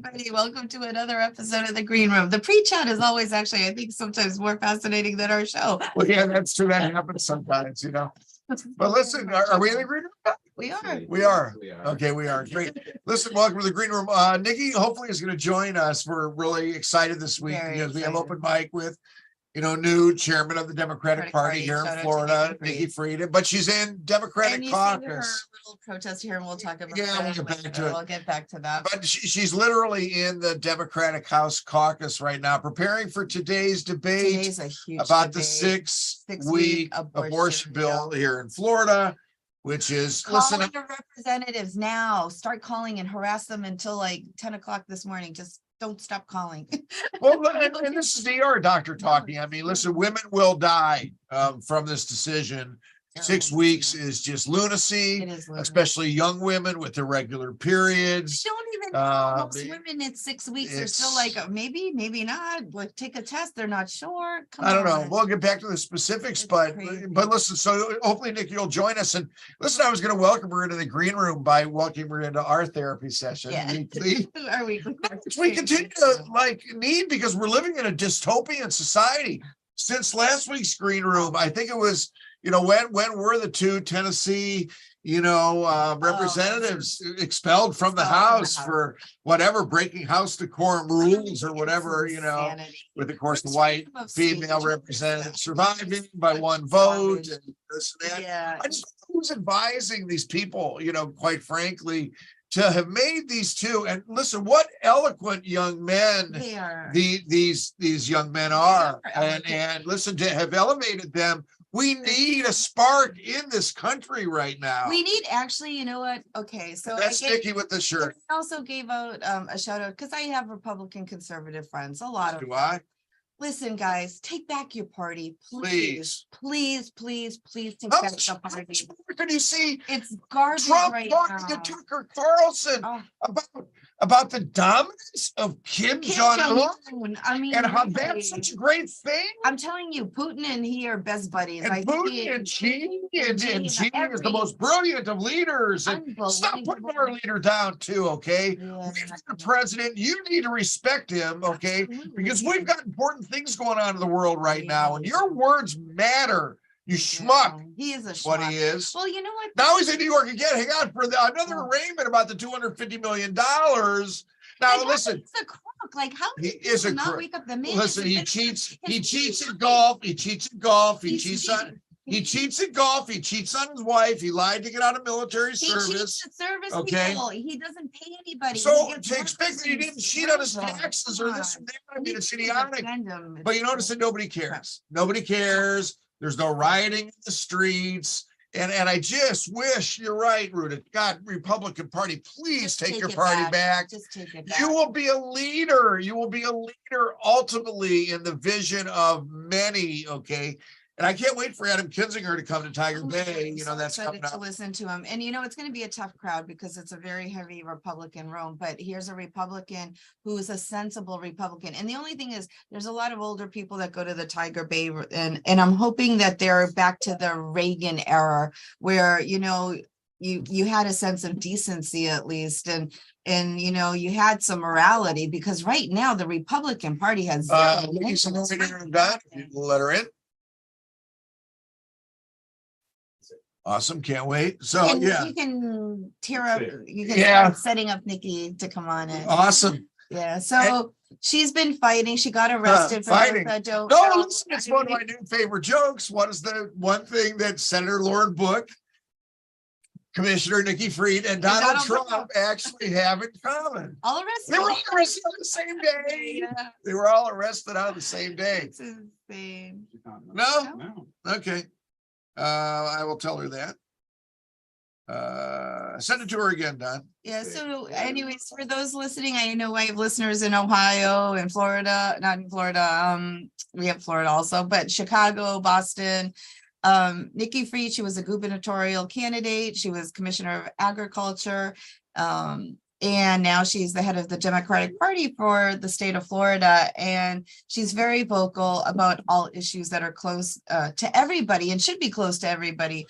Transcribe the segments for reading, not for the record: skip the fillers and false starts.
Everybody, welcome to another episode of the Green Room. The pre-chat is always actually, I think, sometimes more fascinating than our show. Well, yeah, that's true. That happens sometimes, you know. But listen, are we in the green room? We are. We are. Okay, we are. Great. Listen, welcome to the green room. Nikki hopefully is going to join us. We're really excited this week Very because we have excited. open mic with, new chairman of the Democratic Party here Shout in out to Florida, Nikki Nikki Frieden, but she's in Democratic And you see her caucus. little protest here, and we'll talk about Yeah, we'll that get back later. to it. We'll get back to that. But she's literally in the Democratic House caucus right now, preparing for today's debate Today's a huge about the debate. 6-week abortion bill here in Florida, which is Calling your representatives now. Start calling and harass them until like 10 o'clock this morning. Just don't stop calling. Well, and this is the ER doctor talking. I mean, listen, women will die from this decision. 6 weeks is just lunacy, It is lunacy. especially young women with irregular periods. Don't even know. Most women at 6 weeks are still like, maybe not. Like, take a test. They're not sure. I don't know. We'll get back to the specifics, but listen. So hopefully Nikki will join us. And listen, I was going to welcome her into the green room by welcoming her into our therapy session weekly. Our weekly. Which we continue to need because we're living in a dystopian society. Since last week's green room, I think it was, when were the two Tennessee, representatives expelled from the House for whatever, breaking House decorum rules or whatever, with, of course, the white female representative surviving by one vote. And this and that. Yeah. I just who's advising these people, quite frankly, to have made these two, and listen, what eloquent young men these young men are, and listen, to have elevated them. We need a spark in this country right now. We need, actually, you know what? Okay, so that's Nikki with the shirt. I also gave out a shout out because I have Republican conservative friends, a lot of them. Listen, guys, take back your party, please take How back the party. Can you see? It's garbage Trump right talking now. to Tucker Carlson about the dominance of Kim Jong-un. I mean, and how that's such a great thing. I'm telling you, Putin and he are best buddies. And Putin and Xi is the most brilliant of leaders. And stop putting our leader down too, okay? Yeah. The president, you need to respect him, okay? Absolutely. Because we've got important things going on in the world right now, and your words matter. You schmuck. He is a schmuck. What he is. Well, you know what? Now he's in New York again. Hang on for another arraignment about the $250 million. Now listen. He's a crook. Like, how he is a crook. Wake up the man? Listen, he cheats. He cheats at golf. He cheats at golf. He cheats on. He cheats at golf. He cheats on his wife. He lied to get out of military service. He cheats at service people. He doesn't pay anybody. So to expect that he didn't cheat on his taxes or this and that, I mean, it's idiotic. But you notice that nobody cares. Nobody cares. There's no rioting in the streets. And I just wish, you're right, Ruta. God, Republican Party, please take your party back. Just take it back. You will be a leader. You will be a leader ultimately in the vision of many, okay? And I can't wait for Adam Kinzinger to come to Tiger Bay. That's coming up. To listen to him. And it's going to be a tough crowd because it's a very heavy Republican room. But here's a Republican who is a sensible Republican. And the only thing is, there's a lot of older people that go to the Tiger Bay, and I'm hoping that they're back to the Reagan era where you had a sense of decency at least, and you had some morality, because right now the Republican Party has let her in. Awesome, can't wait. So you can tear up. You can start setting up Nikki to come on in. Awesome. Yeah. So she's been fighting. She got arrested for fighting. Joke. No, listen, it's one of my new favorite jokes. What is the one thing that Senator Lauren Book, Commissioner Nikki Frieden, and Donald Trump actually have in common? All arrested. They were all arrested on the same day. Yeah. They were all arrested on the same day. It's insane. No? Okay. I will tell her that. Send it to her again, Don. Yeah. So anyways, for those listening, I know I have listeners in Ohio and Florida, not in Florida. We have Florida also, but Chicago, Boston. Nikki Frieden, she was a gubernatorial candidate. She was commissioner of agriculture. And now she's the head of the Democratic Party for the state of Florida. And she's very vocal about all issues that are close to everybody and should be close to everybody.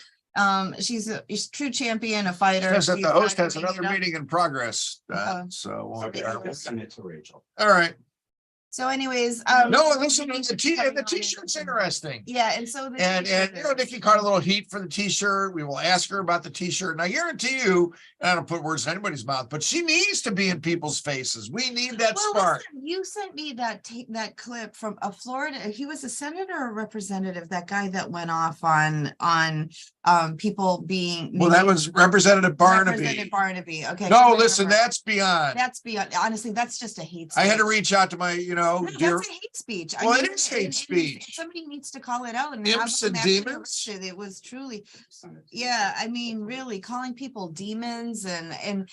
She's a true champion, a fighter. Says that She's the host has aggravated another up. meeting in progress. Okay. So we'll Okay. get I'll send it to Rachel. all right. So anyways, No, listen, the t-shirt's interesting. Yeah, and so the And t-shirt you know, is- Nikki caught a little heat for the t-shirt. We will ask her about the t-shirt. And I guarantee you, and I don't put words in anybody's mouth, but she needs to be in people's faces. We need that Well, spark. listen, you sent me that clip from a Florida. He was a senator or representative. That guy that went off on people being. Well, that was Representative Barnaby. Representative Barnaby. Okay. No, 'cause I listen, remember. that's beyond. That's beyond. Honestly, that's just a hate. I had to speech. reach out to my, No, dear. that's a hate speech. Well, it is hate and speech. somebody needs to call it out and Imps have and them actually demons? arrested. It was truly, yeah. I mean, really calling people demons and How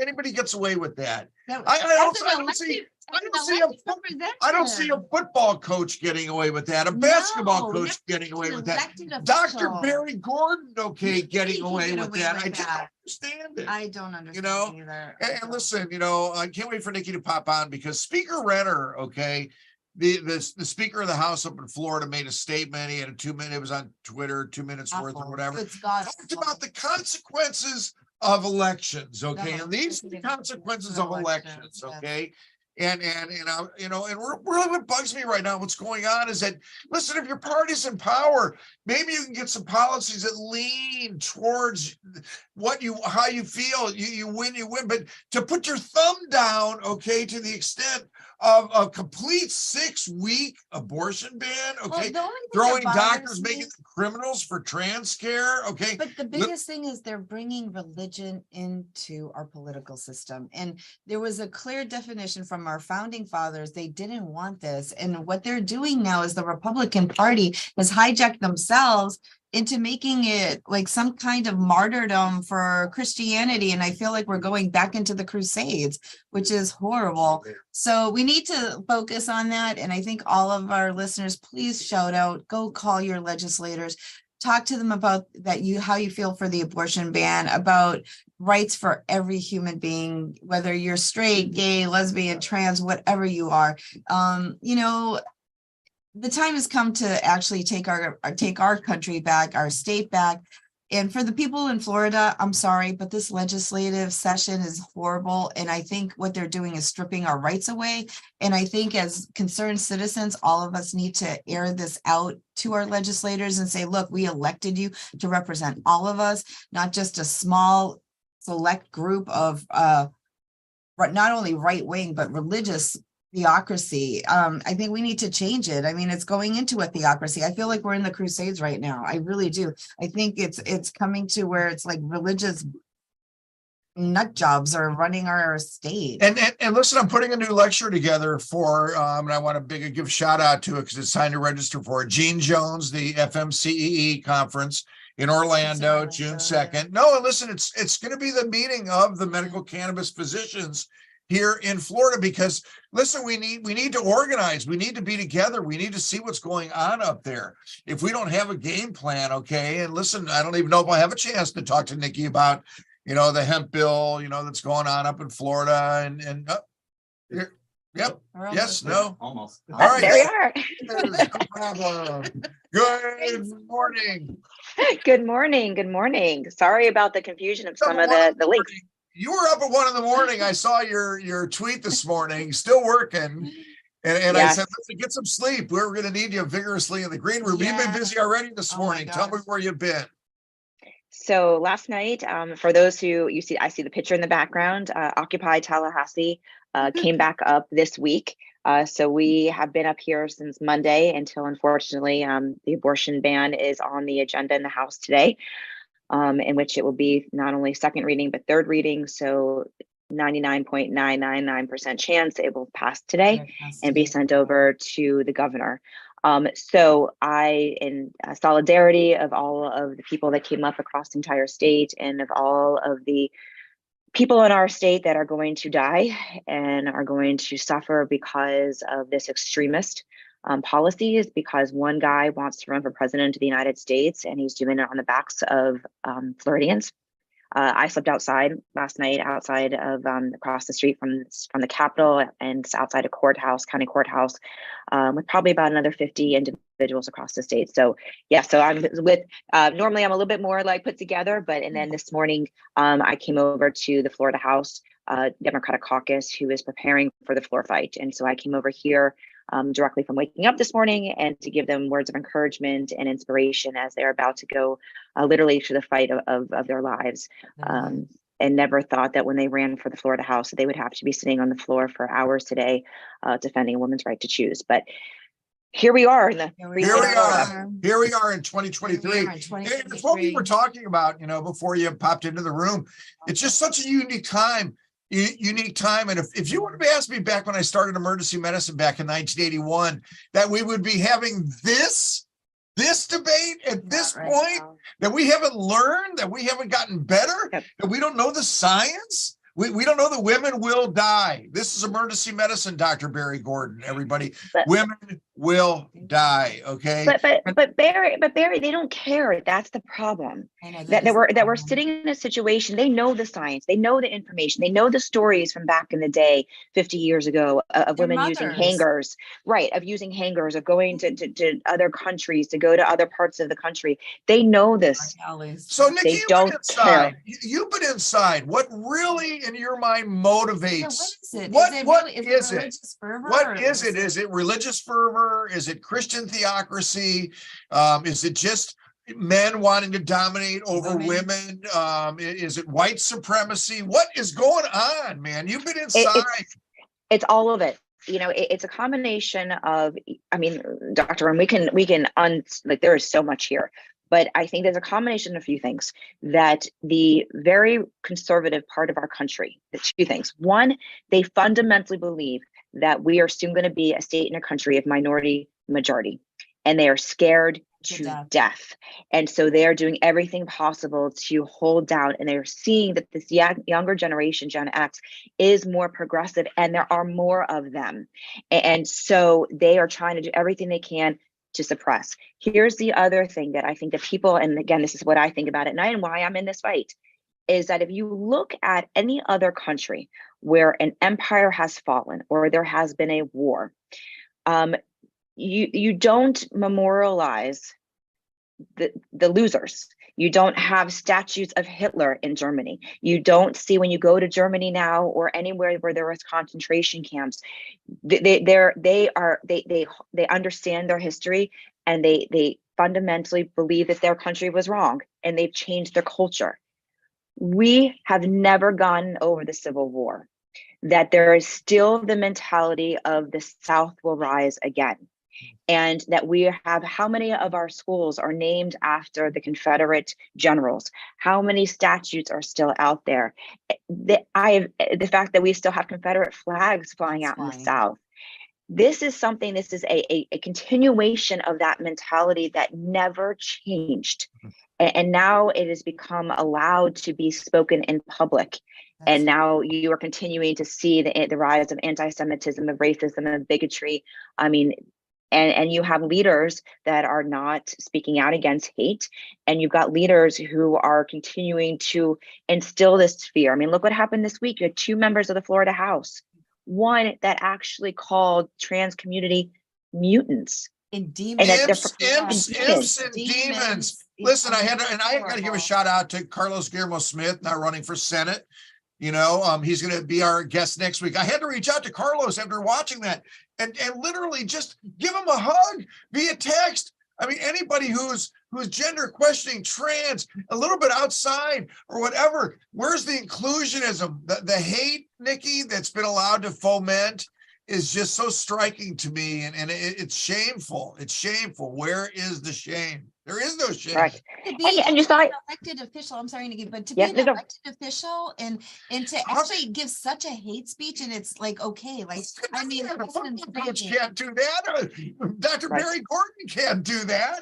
anybody gets away with that. that, I as don't an see. elected- I as don't an see a elected I don't see a representative. football coach getting away with that. A basketball No, coach never getting away an with that. elected Dr. official. Barry Gordon, okay, He getting can away get with away that. with I just don't that. understand it. I don't understand know, either. And listen, I can't wait for Nikki to pop on because Speaker Renner, okay, the speaker of the House up in Florida made a statement. He had a 2-minute, it was on Twitter, 2 minutes worth or Awful. whatever. It's God. Talked about the consequences of elections, okay? No, And these are the consequences of elections, yeah. okay? And really what bugs me right now, what's going on is that, listen, if your party's in power, maybe you can get some policies that lean towards how you feel. You win, but to put your thumb down, okay, to the extent of a complete 6-week abortion ban, okay, Well, throwing doctors, making them criminals for trans care, okay. But the biggest thing is they're bringing religion into our political system. And there was a clear definition from our founding fathers. They didn't want this. And what they're doing now is the Republican Party has hijacked themselves into making it like some kind of martyrdom for Christianity. And I feel like we're going back into the Crusades, which is horrible. So we need to focus on that. And I think all of our listeners, please shout out, go call your legislators, talk to them about that, how you feel for the abortion ban, about rights for every human being, whether you're straight, gay, lesbian, trans, whatever you are. The time has come to actually take our country back, our state back. And for the people in Florida, I'm sorry, but this legislative session is horrible. And I think what they're doing is stripping our rights away. And I think as concerned citizens, all of us need to air this out to our legislators and say, look, we elected you to represent all of us, not just a small select group of not only right wing, but religious theocracy. I think we need to change it. I mean, it's going into a theocracy. I feel like we're in the Crusades right now. I really do. I think it's coming to where it's like religious nut jobs are running our state. And listen, I'm putting a new lecture together for, and I want to give shout out to it because it's time to register for it. Gene Jones, the FMCEE conference in Orlando, June 2nd. No, and listen, it's going to be the meeting of the medical cannabis physicians here in Florida, because listen, we need to organize. We need to be together. We need to see what's going on up there. If we don't have a game plan, okay. And listen, I don't even know if I have a chance to talk to Nikki about, the hemp bill, that's going on up in Florida yep. Yes, no. Almost. All right. There we are. No problem. Good morning. Good morning. Good morning. Sorry about the confusion of some of the links. You were up at 1 a.m. I saw your tweet this morning, still working. And yes. I said, listen, get some sleep. We're going to need you vigorously in the green room. Yeah. You've been busy already this morning. Tell me where you've been. So last night, for those who I see the picture in the background, Occupy Tallahassee came back up this week. So we have been up here since Monday until, unfortunately, the abortion ban is on the agenda in the House today. In which it will be not only second reading, but third reading. So 99.999% chance it will pass today and be sent over to the governor. So I, in solidarity of all of the people that came up across the entire state and of all of the people in our state that are going to die and are going to suffer because of this extremist policies, because one guy wants to run for president of the United States and he's doing it on the backs of Floridians. I slept outside last night, outside of across the street from the Capitol, and outside a county courthouse, with probably about another 50 individuals across the state. So yeah, so I'm with. Normally, I'm a little bit more like put together, and then this morning, I came over to the Florida House Democratic Caucus, who is preparing for the floor fight, and so I came over here directly from waking up this morning, and to give them words of encouragement and inspiration as they're about to go literally to the fight of their lives. And never thought that when they ran for the Florida House that they would have to be sitting on the floor for hours today defending a woman's right to choose. But here we are in the here we are in 2023. It's what we were talking about, before you popped into the room. It's just such a unique time. And if you would have asked me back when I started emergency medicine back in 1981 that we would be having this debate at this point, that we haven't learned, that we haven't gotten better, that we don't know the science, we don't know that women will die. This is emergency medicine, Dr. Barry Gordon, everybody. Women will die, okay? But Barry, they don't care. That's the problem. That we're sitting in a situation. They know the science, they know the information, they know the stories from back in the day, 50 years ago, of women using hangers, right? Of using hangers, of going to other countries, to go to other parts of the country. They know this. So Nikki, they don't care. You've been inside. What really, in your mind, motivates? What is it? What is it? Is it religious fervor? Is it Christian theocracy? Is it just men wanting to dominate over women? Is it white supremacy? What is going on, man? You've been inside. It's all of it. It's a combination of, Dr. and we can there is so much here. But I think there's a combination of a few things that the very conservative part of our country, two things. One, they fundamentally believe that we are soon going to be a state and a country of minority majority, and they are scared to death. And so they are doing everything possible to hold down, and they're seeing that this younger generation, Gen X, is more progressive, and there are more of them. And so they are trying to do everything they can to suppress. Here's the other thing that I think that people, and again, this is what I think about at night and why I'm in this fight, is that if you look at any other country where an empire has fallen or there has been a war, you don't memorialize the losers. You don't have statues of Hitler in Germany. You don't see, when you go to Germany now or anywhere where there was concentration camps, they understand their history, and they fundamentally believe that their country was wrong, and they've changed their culture. We have never gotten over the Civil War, that there is still the mentality of the South will rise again. And that we have, how many of our schools are named after the Confederate generals? How many statues are still out there? The fact that we still have Confederate flags flying out in the South. This is a continuation of that mentality that never changed. And now it has become allowed to be spoken in public. And now you are continuing to see the rise of anti-Semitism, of racism, of bigotry. And you have leaders that are not speaking out against hate. And you've got leaders who are continuing to instill this fear. Look what happened this week. You had 2 members of the Florida House. One that actually called trans community mutants. And demons. Imps and demons. Listen, I got to give a shout out to Carlos Guillermo Smith, not running for Senate. He's going to be our guest next week. I had to reach out to Carlos after watching that and literally just give him a hug via text. Anybody who's gender questioning, trans, a little bit outside or whatever, where's the inclusionism? The hate, Nikki, that's been allowed to foment is just so striking to me. And it's shameful. It's shameful. Where is the shame? There is no shame. Right. And you thought an elected official, I'm sorry, Nikki, but to be an elected official and to actually give such a hate speech, and it's like, okay, coach can't do that. Dr. Barry Gordon can't do that.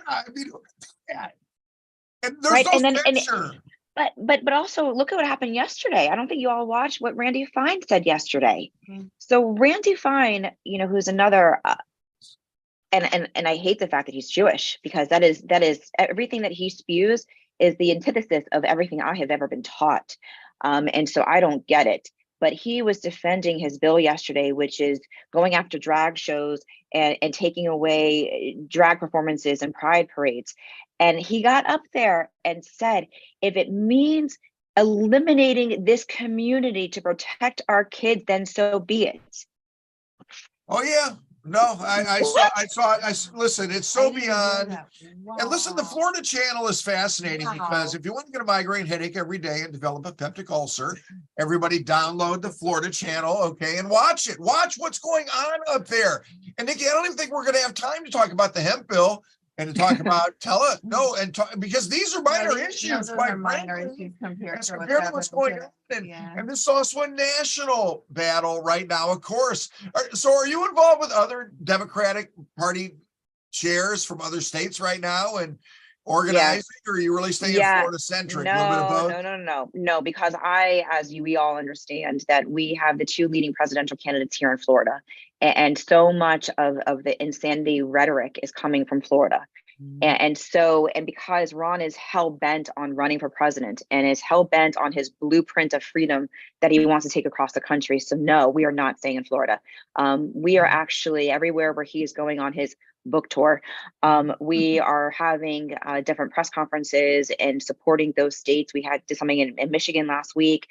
And there's no censure. But also look at what happened yesterday. I don't think you all watched what Randy Fine said yesterday. So Randy Fine, who's another and I hate the fact that he's Jewish, because that is everything that he spews is the antithesis of everything I have ever been taught. And so I don't get it. But he was defending his bill yesterday, which is going after drag shows and taking away drag performances and pride parades. And he got up there and said, if it means eliminating this community to protect our kids, then so be it. Oh, yeah. No, I saw it. Listen, it's so beyond. Wow. And listen, the Florida channel is fascinating because Wow. if you want to get a migraine headache every day and develop a peptic ulcer, everybody download the Florida channel, okay, and watch it. Watch what's going on up there. And Nikki, I don't even think we're going to have time to talk about the hemp bill and to talk about because these are minor issues, quite frankly, as compared to what's going on. And this is also a national battle right now, of course. So are you involved with other Democratic Party chairs from other states right now and organizing, or are you really staying Florida centric? No, because we all understand that we have the two leading presidential candidates here in Florida, and so much of the insanity rhetoric is coming from Florida. And because Ron is hell bent on running for president and is hell bent on his blueprint of freedom that he wants to take across the country. So no, we are not staying in Florida. We are actually everywhere where he is going on his book tour. We are having different press conferences and supporting those states. We did something in Michigan last week.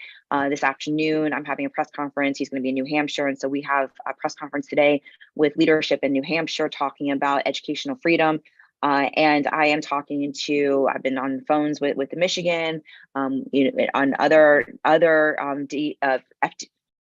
This afternoon, I'm having a press conference. He's going to be in New Hampshire. And so we have a press conference today with leadership in New Hampshire talking about educational freedom. And I am I've been on phones with the Michigan, on other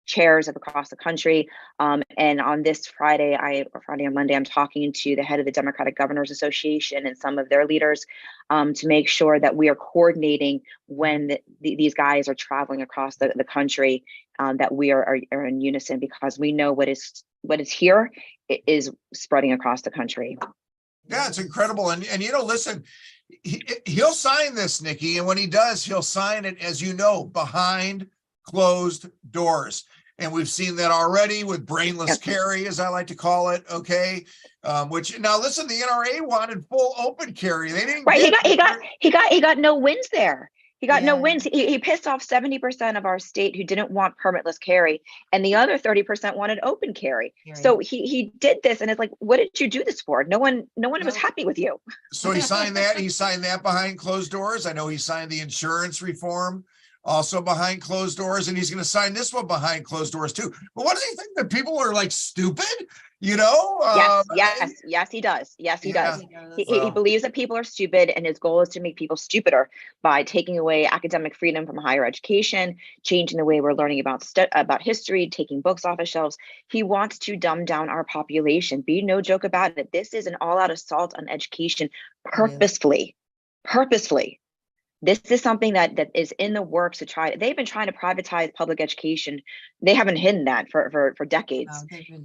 chairs across the country. And on this Friday or Monday, I'm talking to the head of the Democratic Governors Association and some of their leaders to make sure that we are coordinating when these guys are traveling across the country, that we are in unison, because we know what is here is spreading across the country. Yeah, it's incredible. And listen, he'll sign this, Nikki. And when he does, he'll sign it, as you know, behind closed doors. And we've seen that already with brainless carry, as I like to call it. Okay. Which now listen, the NRA wanted full open carry. They didn't he got no wins there. He got no wins. He pissed off 70% of our state who didn't want permitless carry, and the other 30% wanted open carry. So he did this, and it's like, what did you do this for? No one was happy with you. So he signed that. He signed that behind closed doors. I know he signed the insurance reform also behind closed doors, and he's going to sign this one behind closed doors too. But what does he think, that people are like stupid? Yes, he does. Yes, he does. He believes that people are stupid, and his goal is to make people stupider by taking away academic freedom from higher education, changing the way we're learning about history, taking books off of shelves. He wants to dumb down our population. Be no joke about it. This is an all-out assault on education, purposefully. This is something that is in the works they've been trying to privatize public education. They haven't hidden that for decades.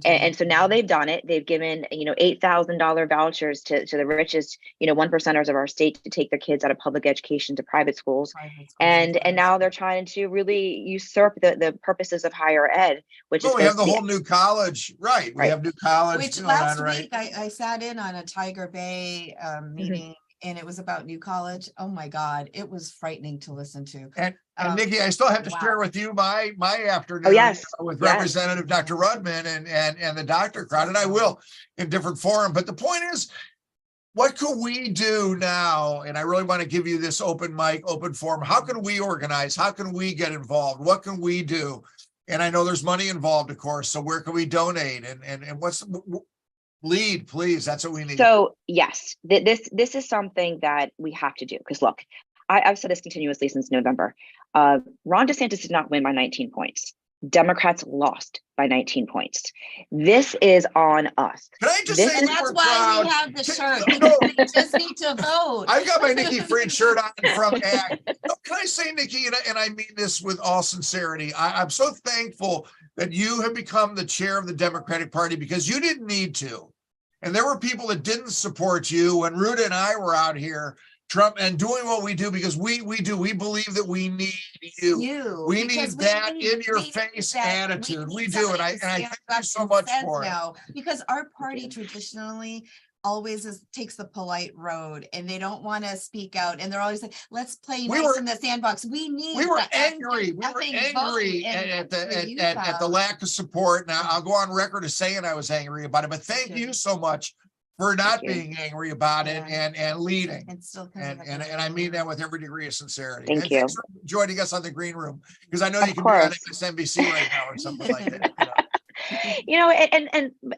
And so now they've done it. They've given, $8,000 vouchers to the richest, 1%ers of our state to take their kids out of public education to private schools. And now they're trying to really usurp the purposes of higher ed, which is we have the whole new college, right? We have new college. Which last week I sat in on a Tiger Bay meeting. And it was about new college. Oh my God, it was frightening to listen to. And Nikki, I still have to share with you my afternoon with Representative Dr. Rudman and the doctor crowd, and I will in different forum. But the point is, what can we do now? And I really want to give you this open mic, open forum. How can we organize? How can we get involved? What can we do? And I know there's money involved, of course. So where can we donate? And what's lead, please. That's what we need. So yes, this is something that we have to do, because look, I've said this continuously since November. Ron DeSantis did not win by 19 points. Democrats lost by 19 points. This is on us. Can I just say that's why we have the shirt. We just need to vote. I've got my Nikki Fried shirt on from AG. Can I say, Nikki, and I mean this with all sincerity, I'm so thankful that you have become the chair of the Democratic Party, because you didn't need to. And there were people that didn't support you when Ruta and I were out here Trump and doing what we do, because we believe that we need you. We need that in your face attitude. We do. And I thank you so much for it. Because our party traditionally always takes the polite road, and they don't want to speak out, and they're always like, let's play We nice were- in the sandbox. We We were that angry. We were effing angry vote, and at that's what the you at the found. lack of support. Now I'll go on record as saying I was angry about it, but thank Okay. you so much for not you. being angry about it Yeah. and leading. And still coming And up with I mean it. that with every degree of sincerity. Thank And you. thanks for joining us on the green room, because I know Of you can be on course. MSNBC right now or something like that.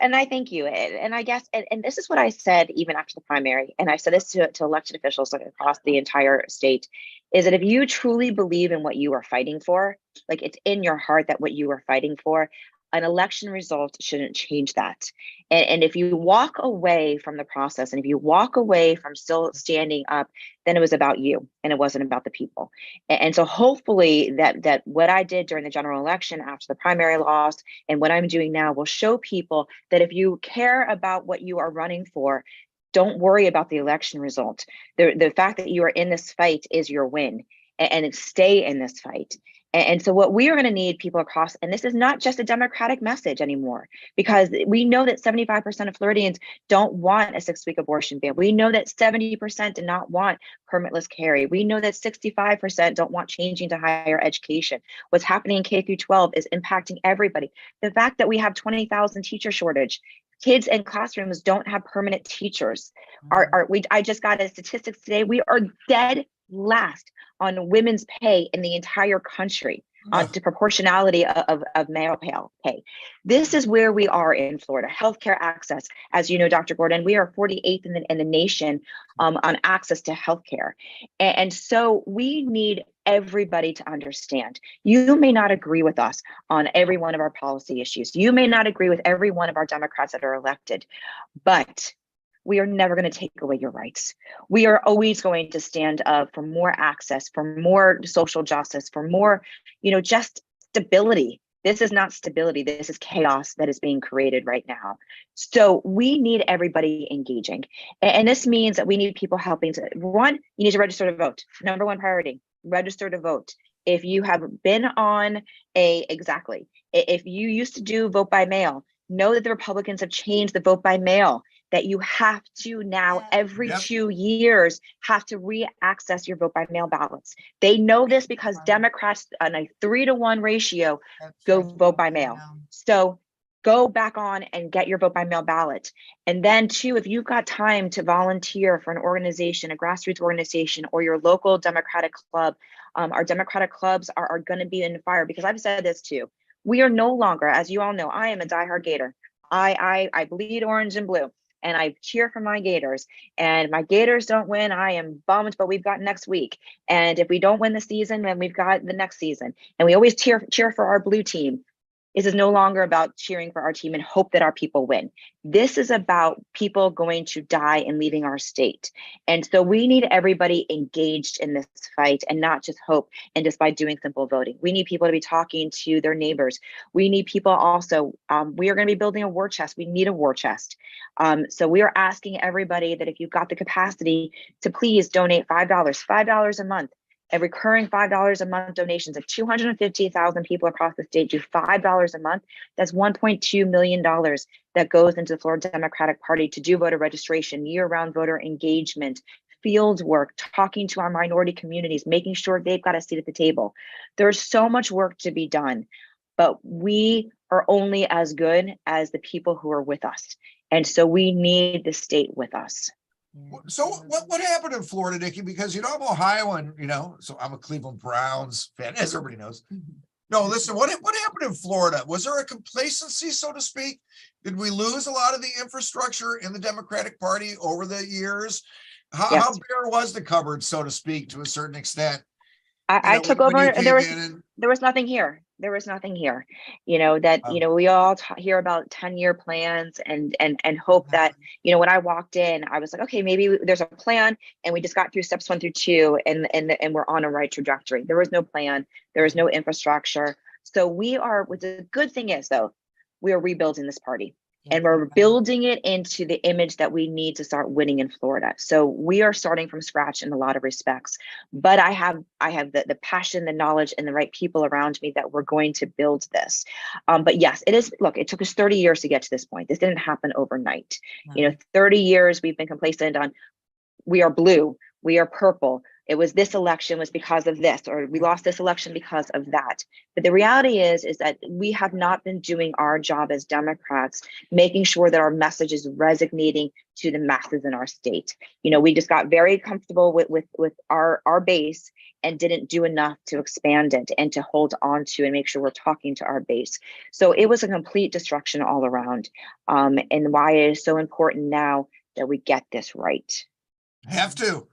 And I thank you. And I guess, and this is what I said even after the primary, and I said this to elected officials across the entire state, is that if you truly believe in what you are fighting for, like it's in your heart that what you are fighting for, an election result shouldn't change that. And if you walk away from the process, and if you walk away from still standing up, then it was about you and it wasn't about the people. And so hopefully that what I did during the general election after the primary loss and what I'm doing now will show people that if you care about what you are running for, don't worry about the election result. The fact that you are in this fight is your win, and stay in this fight. And so what we are going to need people across, and this is not just a Democratic message anymore, because we know that 75% of Floridians don't want a 6-week abortion ban. We know that 70% do not want permitless carry. We know that 65% don't want changing to higher education. What's happening in K through 12 is impacting everybody. The fact that we have 20,000 teacher shortage, kids in classrooms don't have permanent teachers. I just got a statistics today. We are dead last on women's pay in the entire country, to proportionality of male pay. This is where we are in Florida. Healthcare access, as you know, Dr. Gordon, we are 48th in the nation on access to healthcare. And so we need everybody to understand. You may not agree with us on every one of our policy issues. You may not agree with every one of our Democrats that are elected, but we are never going to take away your rights. We are always going to stand up for more access, for more social justice, for more, just stability. This is not stability. This is chaos that is being created right now. So we need everybody engaging. And this means that we need people helping to, one, you need to register to vote. Number one priority, register to vote. If you have been on if you used to do vote by mail, know that the Republicans have changed the vote by mail, that you have to now every 2 years have to re-access your vote by mail ballots. They know this because Democrats on a 3-to-1 ratio go vote by mail. So go back on and get your vote by mail ballot. And then two, if you've got time to volunteer for an organization, a grassroots organization, or your local Democratic club, our Democratic clubs are going to be in fire, because I've said this too. We are no longer, as you all know, I am a diehard Gator. I bleed orange and blue, and I cheer for my Gators. And my Gators don't win, I am bummed, but we've got next week. And if we don't win the season, then we've got the next season. And we always cheer for our blue team. This is no longer about cheering for our team and hope that our people win. This is about people going to die and leaving our state. And so we need everybody engaged in this fight, and not just hope and just by doing simple voting. We need people to be talking to their neighbors. We need people also, we are going to be building a war chest. We need a war chest. So we are asking everybody that if you've got the capacity to please donate $5 a month. A recurring $5 a month donations of 250,000 people across the state do $5 a month. That's $1.2 million that goes into the Florida Democratic Party to do voter registration, year-round voter engagement, field work, talking to our minority communities, making sure they've got a seat at the table. There's so much work to be done, but we are only as good as the people who are with us. And so we need the state with us. So what happened in Florida, Nikki? Because I'm Ohioan, so I'm a Cleveland Browns fan, as everybody knows. No, listen, what happened in Florida? Was there a complacency, so to speak? Did we lose a lot of the infrastructure in the Democratic Party over the years? How bare was the cupboard, so to speak, to a certain extent? I took over, and there was nothing here. There was nothing here, we all hear about 10-year plans and hope that, when I walked in, I was like, okay, maybe there's a plan, and we just got through steps 1 through 2 and we're on a right trajectory. There was no plan. There was no infrastructure. So what the good thing is, though, we are rebuilding this party. And we're building it into the image that we need to start winning in Florida. So we are starting from scratch in a lot of respects, but I have the passion, the knowledge, and the right people around me that we're going to build this. But yes, it is. Look, it took us 30 years to get to this point. This didn't happen overnight. 30 years we've been complacent on, we are blue, we are purple. It was this election was because of this, or we lost this election because of that. But the reality is that we have not been doing our job as Democrats, making sure that our message is resonating to the masses in our state. We just got very comfortable with our base and didn't do enough to expand it and to hold on to and make sure we're talking to our base. So it was a complete destruction all around. And why it is so important now that we get this right. Have to.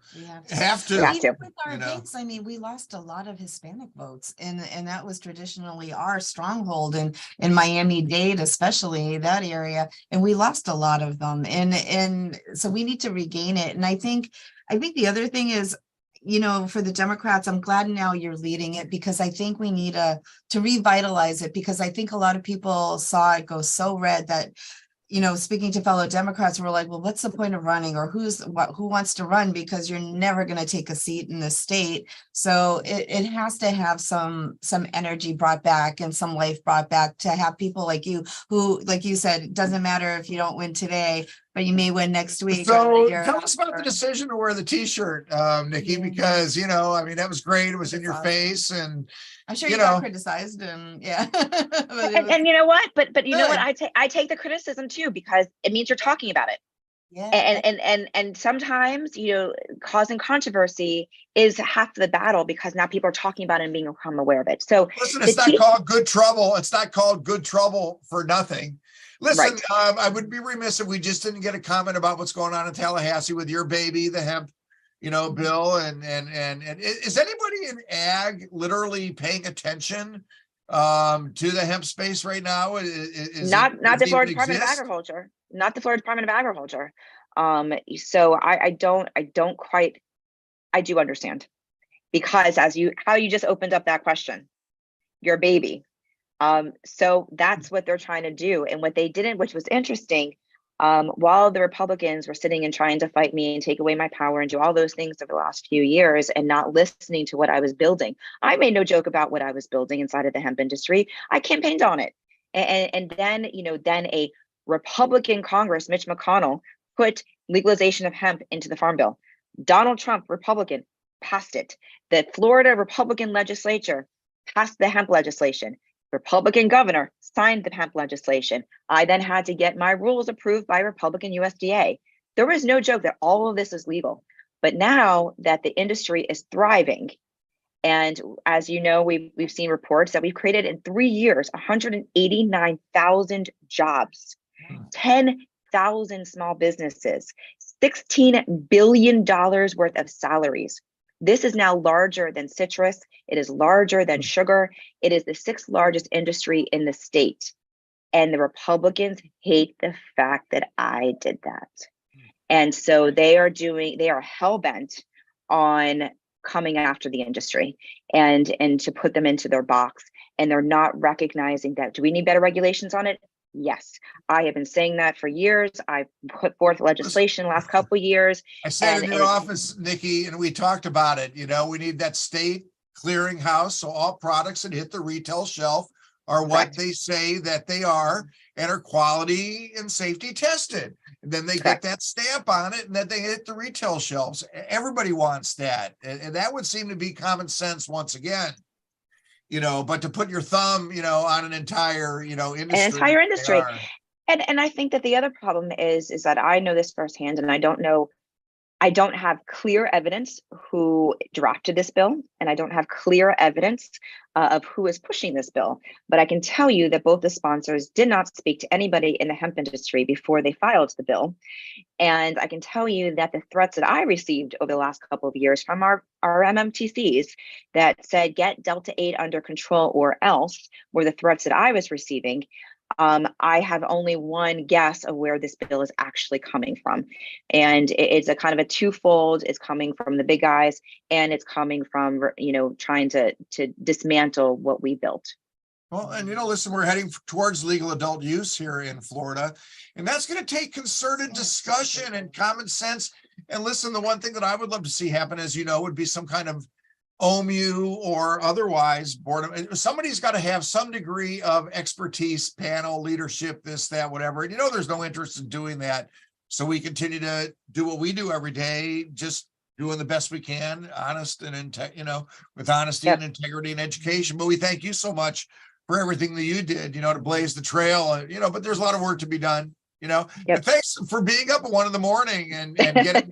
Have to. Even with our base, I mean, we lost a lot of Hispanic votes, and that was traditionally our stronghold in Miami-Dade, especially that area, and we lost a lot of them, and so we need to regain it. And I think the other thing is, for the Democrats, I'm glad now you're leading it, because I think we need to revitalize it, because I think a lot of people saw it go so red that, speaking to fellow Democrats, we're like, well, what's the point of running, or who wants to run, because you're never going to take a seat in the state. So it has to have some energy brought back and some life brought back, to have people like you who, like you said, it doesn't matter if you don't win today, but you may win next week. So tell us about the decision to wear the t-shirt, Nikki, because, that was great. It was in your face, and I'm sure you got criticized, and and you know what? But you know what? I take the criticism too, because it means you're talking about it. Yeah. And sometimes, causing controversy is half the battle, because now people are talking about it and become aware of it. So listen, it's not called good trouble. It's not called good trouble for nothing. Listen, right. I would be remiss if we just didn't get a comment about what's going on in Tallahassee with your baby, the hemp, bill, and is anybody in ag literally paying attention to the hemp space right now? Not the Florida Department of Agriculture, not the Florida Department of Agriculture. So I do understand, because how you just opened up that question, your baby. So that's what they're trying to do. And what they didn't, which was interesting, while the Republicans were sitting and trying to fight me and take away my power and do all those things over the last few years and not listening to what I was building, I made no joke about what I was building inside of the hemp industry. I campaigned on it. And then, then a Republican Congress, Mitch McConnell, put legalization of hemp into the Farm Bill. Donald Trump, Republican, passed it. The Florida Republican legislature passed the hemp legislation. Republican governor signed the hemp legislation. I then had to get my rules approved by Republican USDA. There was no joke that all of this is legal. But now that the industry is thriving, and as you know, we've seen reports that we've created in 3 years 189,000 jobs, 10,000 small businesses, $16 billion worth of salaries. This is now larger than citrus. It is larger than sugar. It is the 6th largest industry in the state. And the Republicans hate the fact that I did that. And so they are hell-bent on coming after the industry and to put them into their box. And they're not recognizing that. Do we need better regulations on it? Yes, I have been saying that for years. I've put forth legislation the last couple of years. I sat in your office, Nikki, and we talked about it. We need that state clearinghouse, so all products that hit the retail shelf are what they say that they are and are quality and safety tested. And then they get that stamp on it, and then they hit the retail shelves. Everybody wants that, and that would seem to be common sense once again. But to put your thumb, on an entire, industry. And I think that the other problem is that I know this firsthand, and I don't have clear evidence who drafted this bill, and I don't have clear evidence of who is pushing this bill. But I can tell you that both the sponsors did not speak to anybody in the hemp industry before they filed the bill. And I can tell you that the threats that I received over the last couple of years from our MMTCs that said, get Delta 8 under control or else, were the threats that I was receiving. I have only one guess of where this bill is actually coming from. And it's a kind of a twofold. It's coming from the big guys, and it's coming from, trying to dismantle what we built. Well, and listen, we're heading towards legal adult use here in Florida, and that's going to take concerted discussion and common sense. And listen, the one thing that I would love to see happen, as you know, would be some kind of OMU or otherwise board of, somebody's got to have some degree of expertise, panel, leadership, this, that, whatever. And there's no interest in doing that. So we continue to do what we do every day, just doing the best we can, honest and with honesty and integrity and education. But we thank you so much for everything that you did, to blaze the trail, but there's a lot of work to be done, and thanks for being up at 1 a.m. and getting,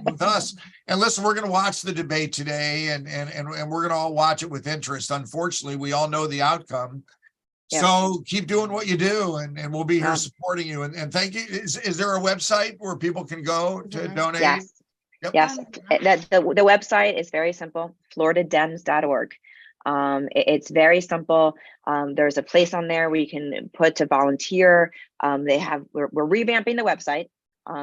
with us. And listen, we're going to watch the debate today and we're going to all watch it with interest. Unfortunately, we all know the outcome. So keep doing what you do and we'll be here supporting you. And thank you. Is there a website where people can go to donate? Yes. Yes. The website is very simple, floridadems.org. It's very simple. There's a place on there where you can put to volunteer. We're revamping the website.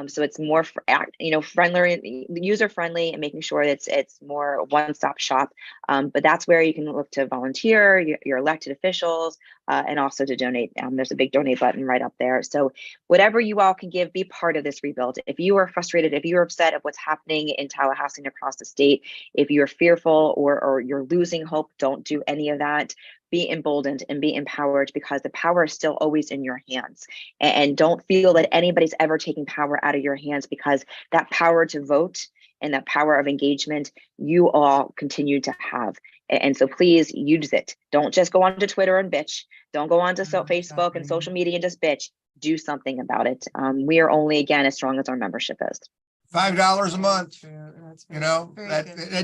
So it's more friendly, user friendly, and making sure that it's more one-stop shop. But that's where you can look to volunteer, your elected officials, and also to donate. There's a big donate button right up there. So whatever you all can give, be part of this rebuild. If you are frustrated, if you're upset of what's happening in Tallahassee and across the state, if you're fearful or you're losing hope, don't do any of that. Be emboldened and be empowered, because the power is still always in your hands. And don't feel that anybody's ever taking power out of your hands, because that power to vote and that power of engagement, you all continue to have. And so please use it. Don't just go onto Twitter and bitch. Don't go onto Facebook and social media and just bitch. Do something about it. We are only, again, as strong as our membership is. $5 a month,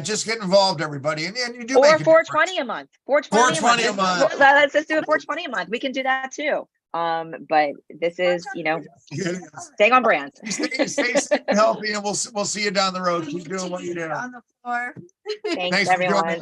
just get involved, everybody. And you do, or $4.20 a month. $4.20 a month. Let's just do it $4.20 a month. We can do that too. But this is, staying on brand. Stay healthy, and we'll see you down the road. Keep doing what you do. On the floor. Thanks everyone.